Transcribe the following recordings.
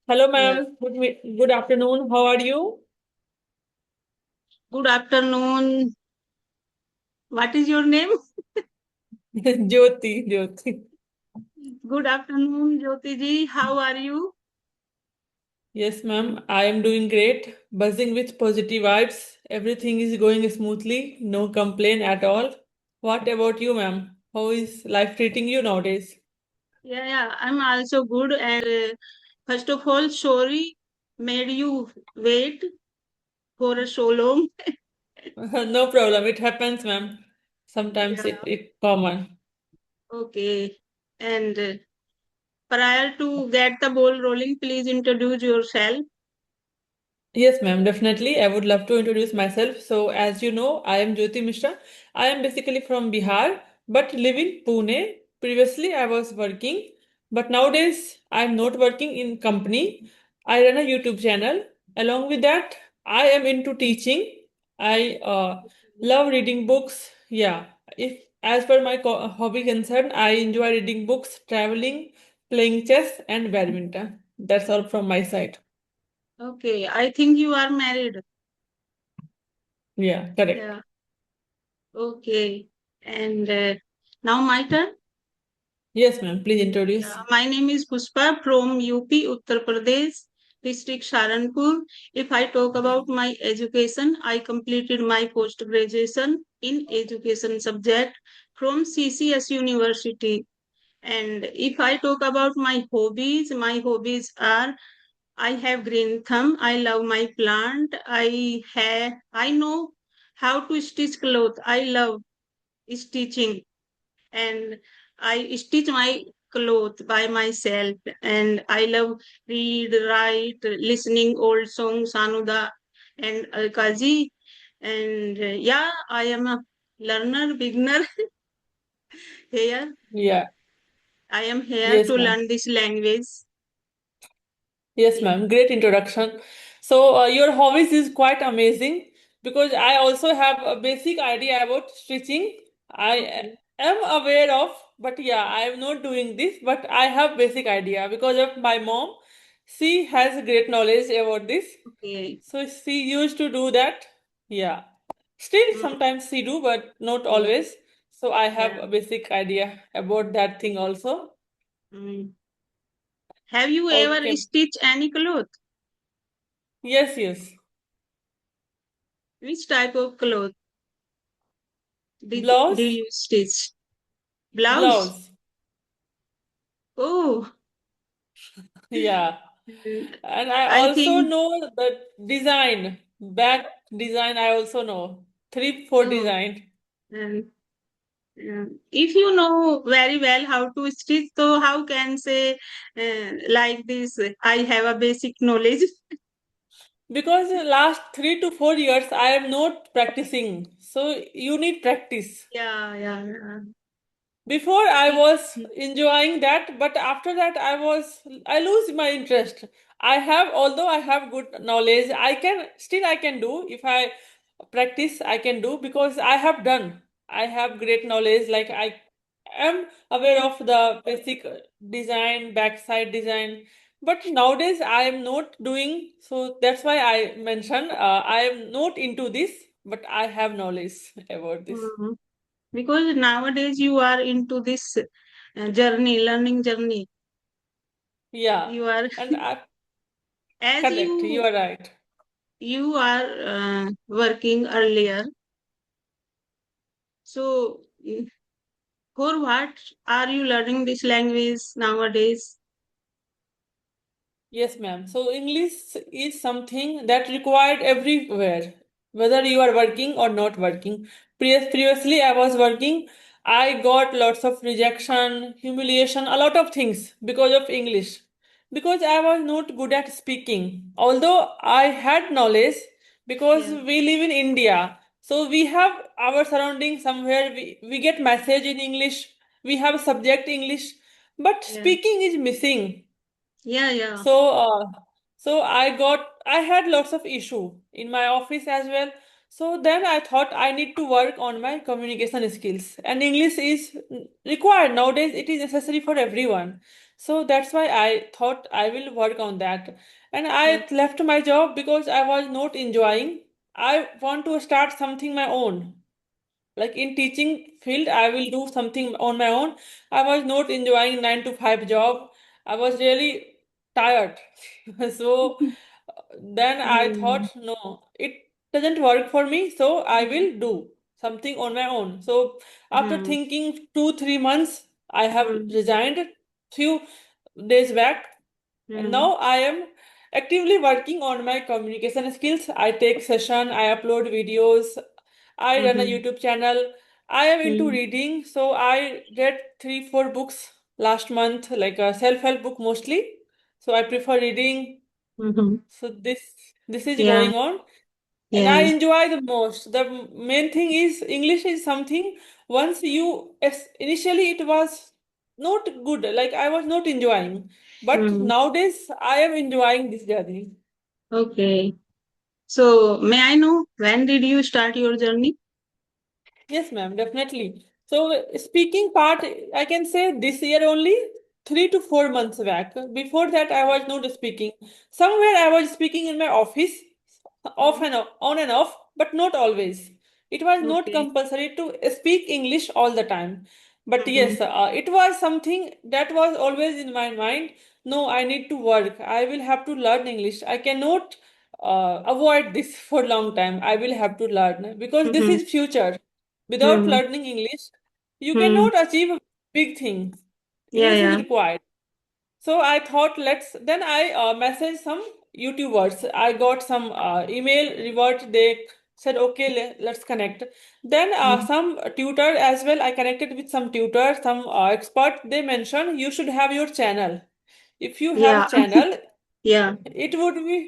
Hello, Yeah. ma'am. Good afternoon. How are you? Good afternoon. What is your name? Jyoti, Jyoti. Good afternoon, Jyoti ji. How are you? Yes, ma'am. I am doing great. Buzzing with positive vibes. Everything is going smoothly. No complaint at all. What about you, ma'am? How is life treating you nowadays? Yeah, I'm also good. And first of all, sorry made you wait for so long. No problem. It happens, ma'am. Sometimes Yeah. it common. Okay. And prior to get the ball rolling, please introduce yourself. Yes, ma'am, definitely. I would love to introduce myself. So, as you know, I am Jyoti Mishra. I am basically from Bihar, but live in Pune. Previously, I was working, but nowadays I am not working in company. I run a YouTube channel. Along with that, I am into teaching. I love reading books. Yeah, if as per my hobby concern, I enjoy reading books, traveling, playing chess, and badminton. That's all from my side. Okay. I think you are married. Yeah, correct. Yeah. Okay. And now my turn. Yes, ma'am. Please introduce. My name is Puspa from UP, Uttar Pradesh, district Saranpur. If I talk about my education, I completed my post graduation in education subject from CCS University. And if I talk about my hobbies are I have green thumb. I love my plant. I know how to stitch cloth. I love stitching and I stitch my clothes by myself and I love read, write, listening old songs, Sanuda and Alkaji. And yeah, I am a learner, beginner here. Yeah. I am here Yes, to ma'am. learn this language. Yes, Yeah. ma'am. Great introduction. So, your hobbies is quite amazing because I also have a basic idea about stitching. I Okay. am aware of, but yeah, I am not doing this, but I have basic idea because of my mom. She has great knowledge about this. Okay. So she used to do that. Yeah. Still Mm, sometimes she do, but not okay. always. So I have Yeah. a basic idea about that thing also. Mm. Have you ever Okay. stitched any cloth? Yes, yes. Which type of cloth did Blouse, you stitch? Blouse? blouse. Oh, Yeah. mm, And I I also think, know the design, back design I also know. Three, four oh, design. um, if you know very well how to stitch, so how can say like this? I have a basic knowledge. Because the last 3 to 4 years I am not practicing. So you need practice. Yeah. Before I If- was enjoying that, but after that I lose my interest. I have, although I have good knowledge, I can do. If I practice I can do because I have done. I have great knowledge, like I am aware of the basic design, backside design. But nowadays I am not doing, so that's why I mentioned I am not into this, but I have knowledge about this. Mhm. Because nowadays you are into this journey, learning journey. Yeah, You are and as correct, you are right. you are working earlier. So, for what are you learning this language nowadays? Yes, ma'am. So English is something that required everywhere, whether you are working or not working. Previously, I was working. I got lots of rejection, humiliation, a lot of things because of English. Because I was not good at speaking. Although I had knowledge, because Yeah, we live in India, so we have our surrounding somewhere. We get message in English. We have subject English, but yeah, speaking is missing. yeah. So, I had lots of issue in my office as well. So then I thought I need to work on my communication skills. And English is required nowadays. It is necessary for everyone. So that's why I thought I will work on that. And Mm. I left my job because I was not enjoying. I want to start something my own. Like in teaching field, I will do something on my own. I was not enjoying 9 to 5 job. I was really tired. So then I Mm. thought, no, it doesn't work for me, so I will do something on my own. So after Mm. thinking 2 3 months, I have Mm. resigned few days back, and Mm. now I am actively working on my communication skills. I take session, I upload videos, I run a Mhm. YouTube channel. I am into Mm. reading, so I read 3 4 books last month, like a self-help book mostly. So I prefer reading. Mhm. So this is Yeah. going on, and I Yeah. enjoy the most. The main thing is English is something once initially it was not good, like I was not enjoying, but Mm. nowadays I am enjoying this journey. Okay. So, may I know when did you start your journey? Yes, ma'am, definitely. So, speaking part, I can say this year only, 3 to 4 months back. Before that, I was not speaking. Somewhere I was speaking in my office, off Mm. and on and off, but not always. It was not Okay. compulsory to speak English all the time. But Mhm. yes, it was something that was always in my mind. No, I need to work. I will have to learn English. I cannot avoid this for a long time. I will have to learn because this Mhm. is future. Without Mm. learning English, you Mm. cannot achieve big things. Yeah. English is Yeah. required. So I thought then I messaged some YouTubers. I got some email revert. They said, okay, let's connect. Then Mm. some tutor as well. I connected with some tutor, some expert. They mentioned you should have your channel. If you have a Yeah. channel, Yeah. it would be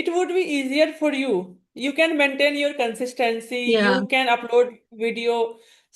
it would be easier for you. You can maintain your consistency. Yeah. You can upload video.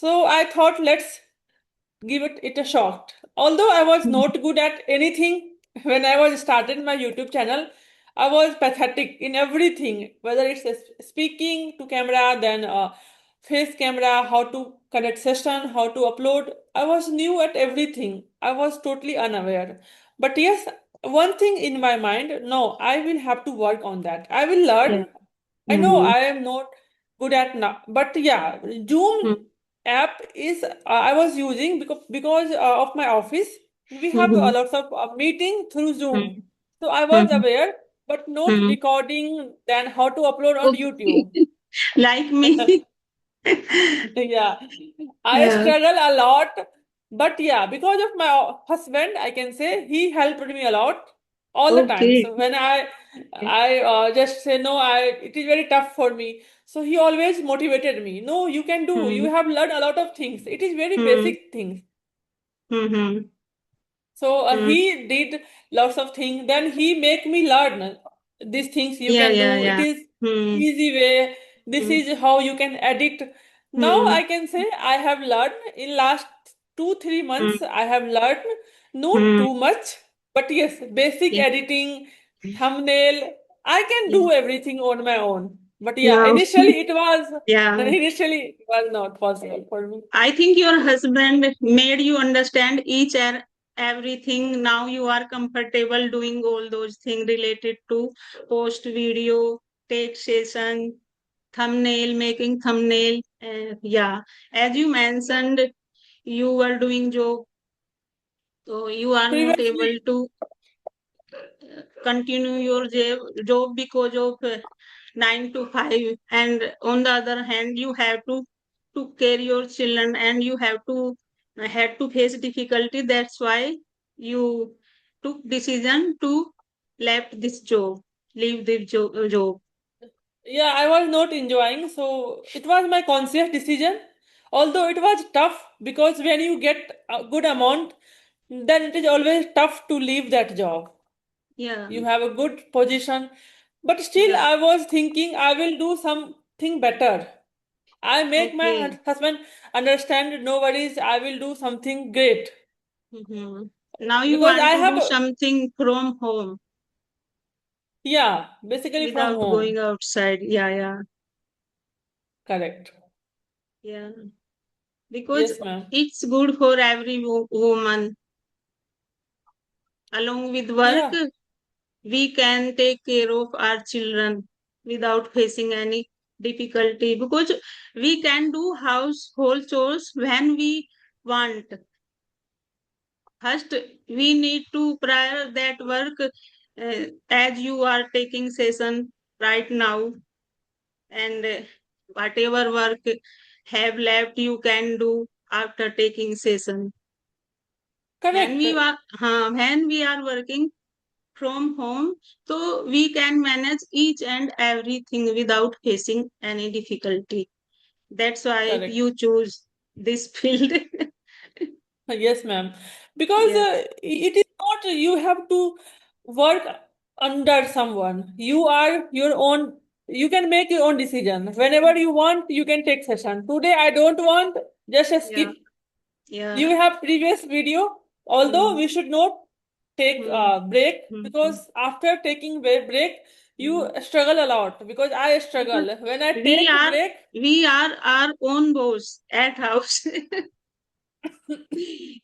So I thought let's give it a shot. Although I was Mm. not good at anything when I was started my YouTube channel, I was pathetic in everything. Whether it's speaking to camera, then face camera, how to connect session, how to upload. I was new at everything. I was totally unaware. But yes, one thing in my mind, no, I will have to work on that. I will Yeah. learn. I know Mhm. I am not good at now, but yeah, Zoom Mm. app is I was using because of my office. We have a Mhm. lots of meeting through Zoom, Mm. so I was Mhm. aware, but not Mm. recording. Then how to upload on Okay. YouTube? Like me. Yeah, I Yeah. struggle a lot, but yeah, because of my husband, I can say he helped me a lot all the time. Okay. So when I just say no, it is very tough for me. So he always motivated me. No, you can do. You Mm. have learned a lot of things. It is very Mm. basic things. Mhm. So Mm. he did lots of things. Then he make me learn these things you Yeah. can Yeah. do. It Yeah. is Mm. easy way. This Mm. is how you can edit. Now Mm. I can say I have learned in last 2 3 months. Mm. I have learned not Mm. too much, but yes, basic Yeah. editing, thumbnail. I can Yeah. do everything on my own. But yeah, Wow. initially it was Yeah. initially it was not possible for me. I think your husband made you understand each and everything. Now you are comfortable doing all those things related to post video, take session, thumbnail, making thumbnail. Yeah, as you mentioned, you were doing job, so you are not able Previously, to continue your job because of 9 to 5, and on the other hand you have to care your children, and you have to had to face difficulty. That's why you took decision to left this job, leave this job. yeah, I was not enjoying, so it was my conscious decision. Although it was tough because when you get a good amount, then it is always tough to leave that job. Yeah. You have a good position, but still, Yeah. I was thinking I will do something better. I make my Okay. husband understand, no worries, I will do something great Mhm. Now you because want I to have, do something from home yeah, basically from without going home. outside. Yeah. Yeah. Correct. Yeah, because Yes, ma'am. it's good for every woman. Along with work, Yeah, we can take care of our children without facing any difficulty, because we can do household chores when we want. First, we need to prior that work, as you are taking session right now, and whatever work have left you can do after taking session. When correct. we are working from home, so we can manage each and everything without facing any difficulty. That's why Correct. you choose this field. Yes, ma'am. Because Yeah, it is not you have to work under someone. You are your own, you can make your own decision. Whenever you want, you can take session. Today I don't want, just yeah, skip. You yeah. have previous video, although Hmm, we should not take hmm, break, hmm, hmm, because after taking break, you hmm. struggle a lot, because I Because struggle. When I we take are break, we are our own boss at house.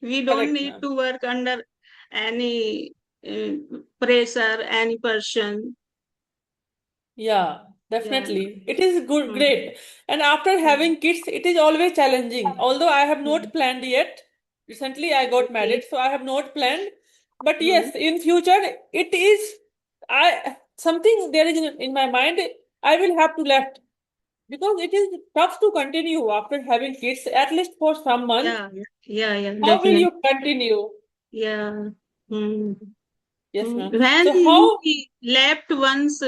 We don't correct, need ma'am. to work under any uh, pressure, any person. Yeah, Yeah. definitely. It is good, Hmm, great. And after hmm, having kids, it is always challenging. Although I have hmm. not planned yet. Recently, I got Okay. married, so I have not planned. But Hmm. yes, in future, it is I something there is in my mind. I will have to left, because it is tough to continue after having kids, at least for some months. Yeah, yeah, yeah, How will definitely. you continue? Yeah. Hmm. Yes, Hmm. ma'am. When So how? we left once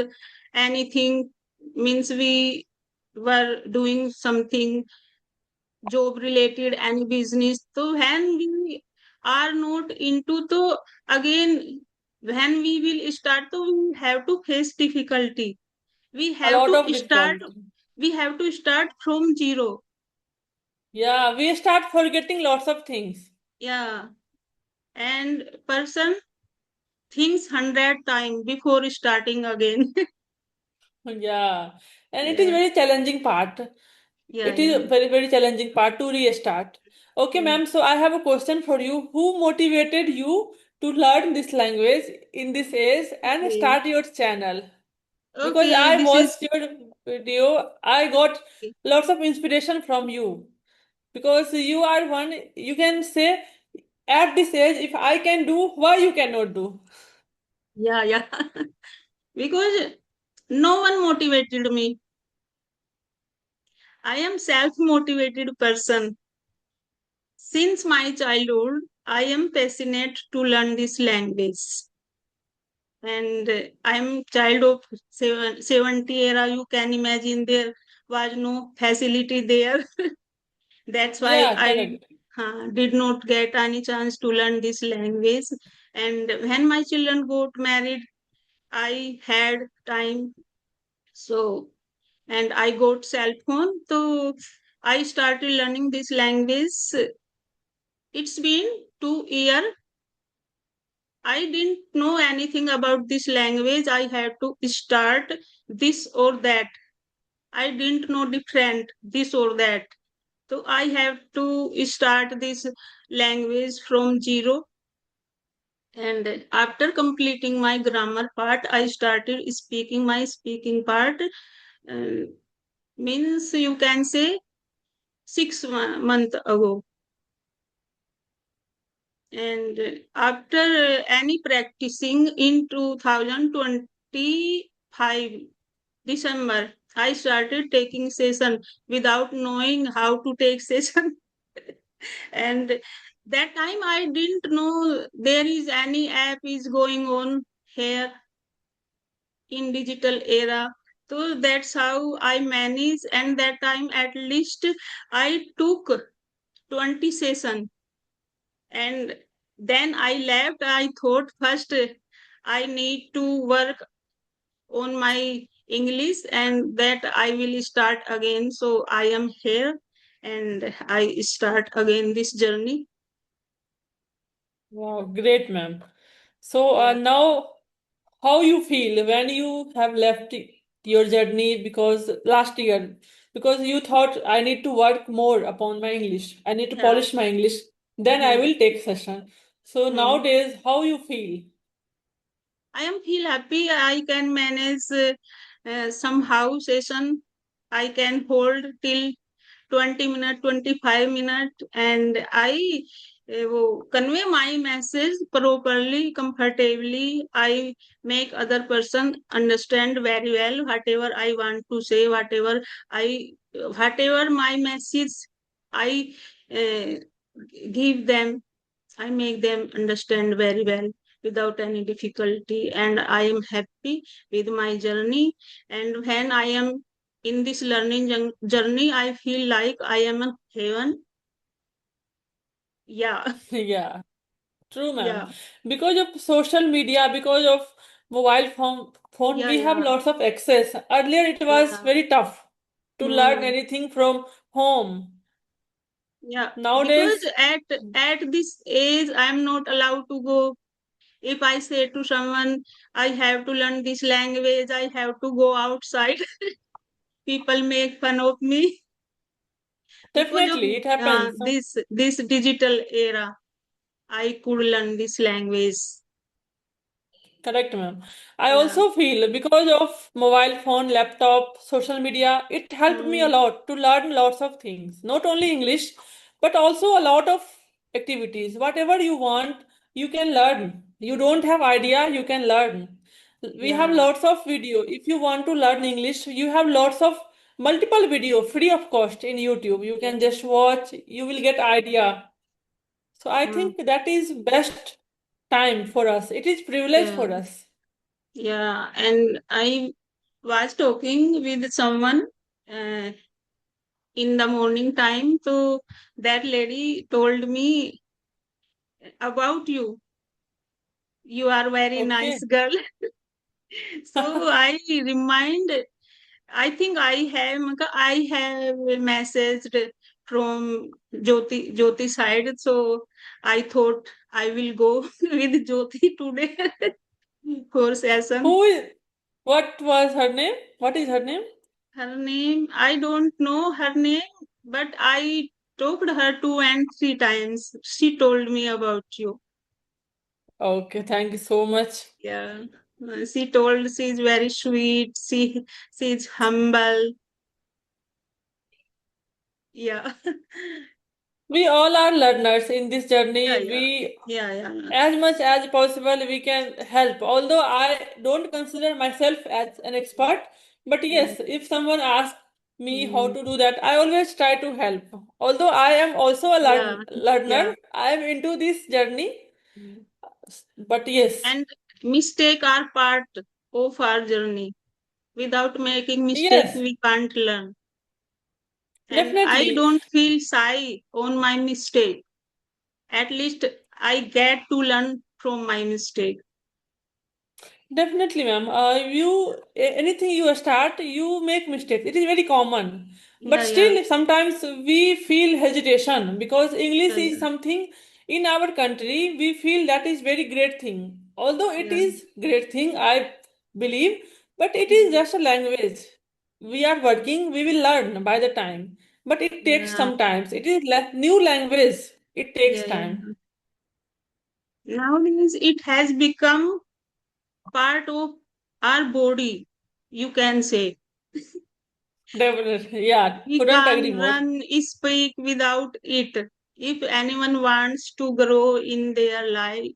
anything, means we were doing something job related, any business, so when we are not into, so again when we will start, so we have to face difficulty. we A have lot to of start difficulty. we have to start from zero. Yeah, we start forgetting lots of things. Yeah, and person thinks 100 times before starting again. Yeah, and it is Yeah, very challenging part. yeah, It yeah. is very challenging part to restart. Okay, Hmm. ma'am. So I have a question for you. Who motivated you to learn this language in this age and Okay, start your channel? Because okay, I this is watched your video, I got lots of inspiration from you. Because you are one, you can say at this age, if I can do, why you cannot do? yeah, yeah. Because no one motivated me. I am self motivated person. Since my childhood, I am passionate to learn this language. And I'm child of 70 era. You can imagine there was no facility there. That's why Yeah, I correct. did not get any chance to learn this language. And when my children got married, I had time. So, and I got cell phone. So I started learning this language. It's been 2 years. I didn't know anything about this language. I had to start this or that. I didn't know different this or that. So I have to start this language from zero. And after completing my grammar part, I started speaking my speaking part. Uh, Means you can say 6 months ago. And after any practicing in 2025 December, I started taking session without knowing how to take session. And that time I didn't know there is any app is going on here in digital era. So that's how I managed. And that time at least I took 20 session. And then I left. I thought first I need to work on my English, and that I will start again. So I am here and I start again this journey. Wow, great, ma'am. So Yeah. now, how you feel when you have left your journey, because last year, because you thought I need to work more upon my English, I need to Yeah. polish my English, then I Hmm. will take session. So Hmm. nowadays, how you feel? I am feel happy. I can manage somehow session. I can hold till 20 minute, 25 minute, and I convey my message properly, comfortably. I make other person understand very well whatever I want to say, whatever my message I uh, give them. I make them understand very well without any difficulty, and I am happy with my journey. And when I am in this learning journey, I feel like I am in heaven. Yeah, Yeah. True, ma'am. yeah, Because of social media, because of mobile phone, yeah, we have yeah, lots of access. Earlier, it was yeah. very tough to learn Hmm. anything from home. Yeah, because Nowadays, at this age, I am not allowed to go. If I say to someone, I have to learn this language, I have to go outside. People make fun of me because of definitely it happens. this digital era. I could learn this language. Correct, ma'am. I Yeah. also feel because of mobile phone, laptop, social media, it helped me a Hmm. lot to learn lots of things. Not only English, but also a lot of activities. Whatever you want, you can learn. You don't have idea, you can learn. We have Yeah. lots of video. If you want to learn English, you have lots of multiple video free of cost in YouTube. You Yeah. can just watch, you will get idea. So I Hmm. think that is best time for us. It is privilege Yeah. for us. Yeah. And I was talking with someone uh, in the morning time. So that lady told me about you. You are very nice Okay. girl. So I remind. I think I have messaged from Jyoti side. So I thought I will go with Jyoti today for session. Who is, what was her name? What is her name? Her name, I don't know her name, but I talked her 2 and 3 times. She told me about you. Okay, thank you so much. Yeah. She told she's very sweet. She's humble. Yeah. We all are learners in this Yeah, journey. yeah. We, Yeah, yeah. as much as possible, we can help. Although I don't consider myself as an expert, but Mm, yes, if someone asks me how mm. to do that, I always try to help. Although I am also a Yeah, learner, yeah. I am into this journey, Mm. but yes, And mistake are part of our journey. Without making mistake, yes, we can't learn. And I definitely. don't feel shy on my mistake. At least I get to learn from my mistake. Definitely, ma'am. Anything you start, you make mistakes. It is very common. But Yeah, yeah, still, sometimes we feel hesitation because English yeah, is yeah, something in our country we feel that is very great thing. Although it yeah. is great thing, I believe, but it is Mm. just a language. We are working, we will learn by the time. But it takes Yeah, some time. It is new language. It takes yeah, yeah. time. Nowadays, it has become part of our body, you can say. Definitely. Yeah, We couldn't agree can't more. run, speak without it. If anyone wants to grow in their life,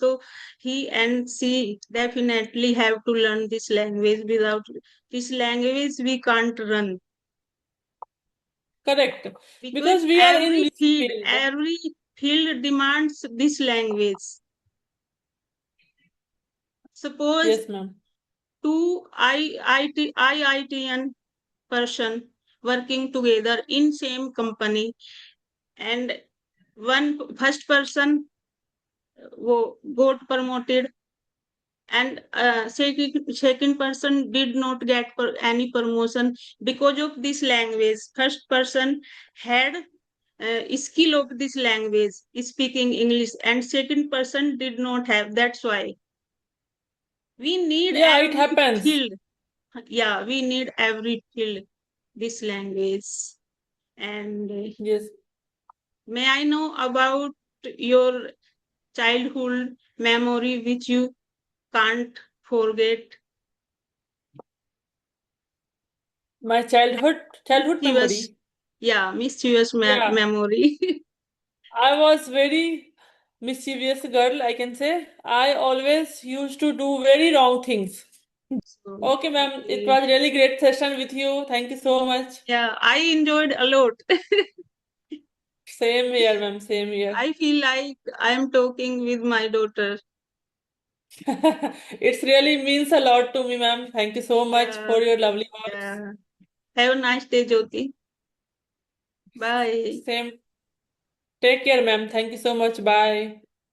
so he and she definitely have to learn this language. Without this language, we can't run, Correct. because Because we are in every this field, field. every field demands this language. Suppose Yes, ma'am. two IITN person working together in same company, and one first person got promoted, and second person did not get any promotion because of this language. First person had skill of this language, speaking English, and second person did not have. That's why we need Yeah, it every happens. field. Yeah, we need every field this language. And Yes. may I know about your childhood memory with you? can't forget. My childhood Mischievous, memory. yeah, mischievous Yeah, memory. I was very mischievous girl, I can say. I always used to do very wrong things. So, Okay, ma'am, it okay. was really great session with you. Thank you so much. Yeah, I enjoyed a lot. Same here, ma'am, same here. I feel like I'm talking with my daughter. It really means a lot to me, ma'am. Thank you so much Yeah, for your lovely words. yeah. Have a nice day, Jyoti. Bye. Same. Take care, ma'am. Thank you so much. Bye.